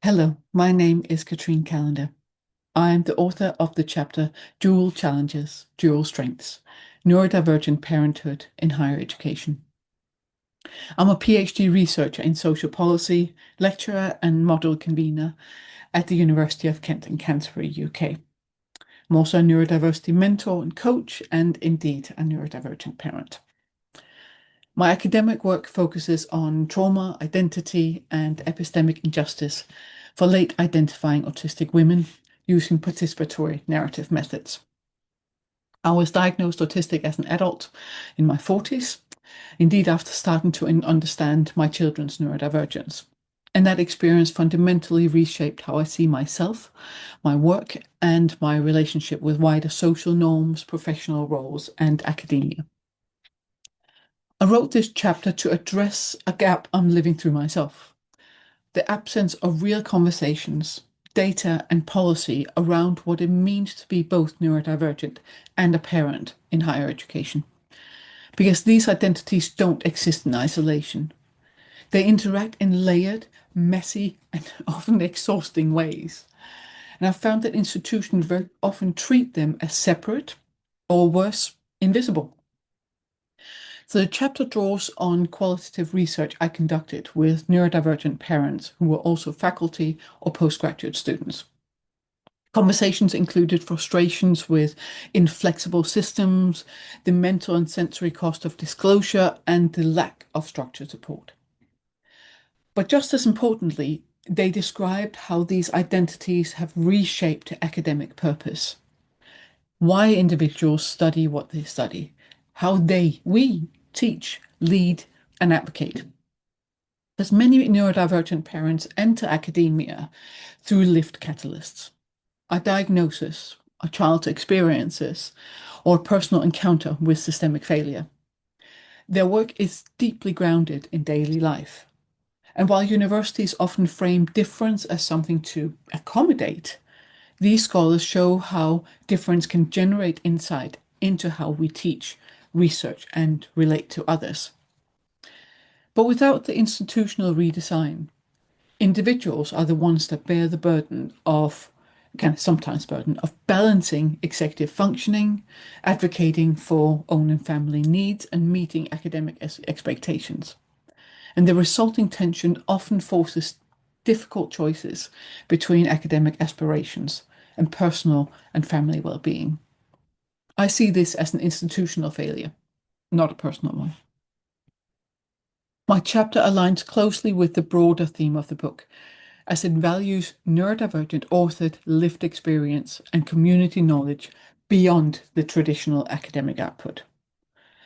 Hello, my name is Katrine Callander. I am the author of the chapter Dual Challenges, Dual Strengths, Neurodivergent Parenthood in Higher Education. I'm a PhD researcher in social policy, lecturer and model convener at the University of Kent in Canterbury, UK. I'm also a neurodiversity mentor and coach, and indeed a neurodivergent parent. My academic work focuses on trauma, identity, and epistemic injustice for late identifying autistic women using participatory narrative methods. I was diagnosed autistic as an adult in my 40s, indeed after starting to understand my children's neurodivergence. And that experience fundamentally reshaped how I see myself, my work, and my relationship with wider social norms, professional roles, and academia. I wrote this chapter to address a gap I'm living through myself. The absence of real conversations, data, and policy around what it means to be both neurodivergent and a parent in higher education. Because these identities don't exist in isolation. They interact in layered, messy, and often exhausting ways. And I've found that institutions very often treat them as separate or worse, invisible. So the chapter draws on qualitative research I conducted with neurodivergent parents who were also faculty or postgraduate students. Conversations included frustrations with inflexible systems, the mental and sensory cost of disclosure, and the lack of structured support. But just as importantly, they described how these identities have reshaped academic purpose, why individuals study what they study, how we teach, lead, and advocate. As many neurodivergent parents enter academia through lived catalysts, a diagnosis, a child's experiences, or a personal encounter with systemic failure. Their work is deeply grounded in daily life. And while universities often frame difference as something to accommodate, these scholars show how difference can generate insight into how we teach, research, and relate to others. But without the institutional redesign, individuals are the ones that bear the burden of, sometimes burden, of balancing executive functioning, advocating for own and family needs, and meeting academic expectations. And the resulting tension often forces difficult choices between academic aspirations and personal and family well-being. I see this as an institutional failure, not a personal one. My chapter aligns closely with the broader theme of the book, as it values neurodivergent authored lived experience and community knowledge beyond the traditional academic output.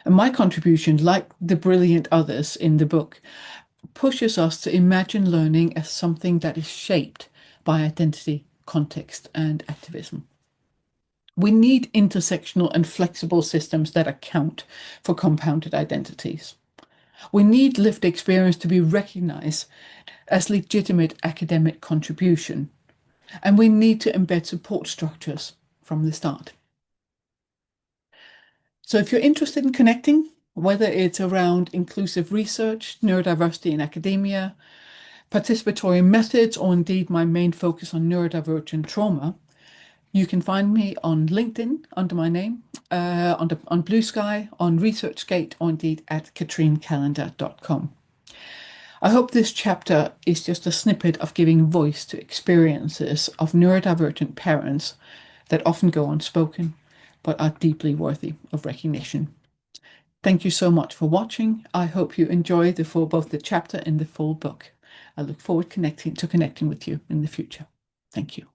And my contribution, like the brilliant others in the book, pushes us to imagine learning as something that is shaped by identity, context, and activism. We need intersectional and flexible systems that account for compounded identities. We need lived experience to be recognized as legitimate academic contribution, and we need to embed support structures from the start. So if you're interested in connecting, whether it's around inclusive research, neurodiversity in academia, participatory methods, or indeed my main focus on neurodivergent trauma, you can find me on LinkedIn under my name, on Blue Sky, on ResearchGate, or indeed at katrinecallander.com. I hope this chapter is just a snippet of giving voice to experiences of neurodivergent parents that often go unspoken, but are deeply worthy of recognition. Thank you so much for watching. I hope you enjoy both the chapter and the full book. I look forward to connecting with you in the future. Thank you.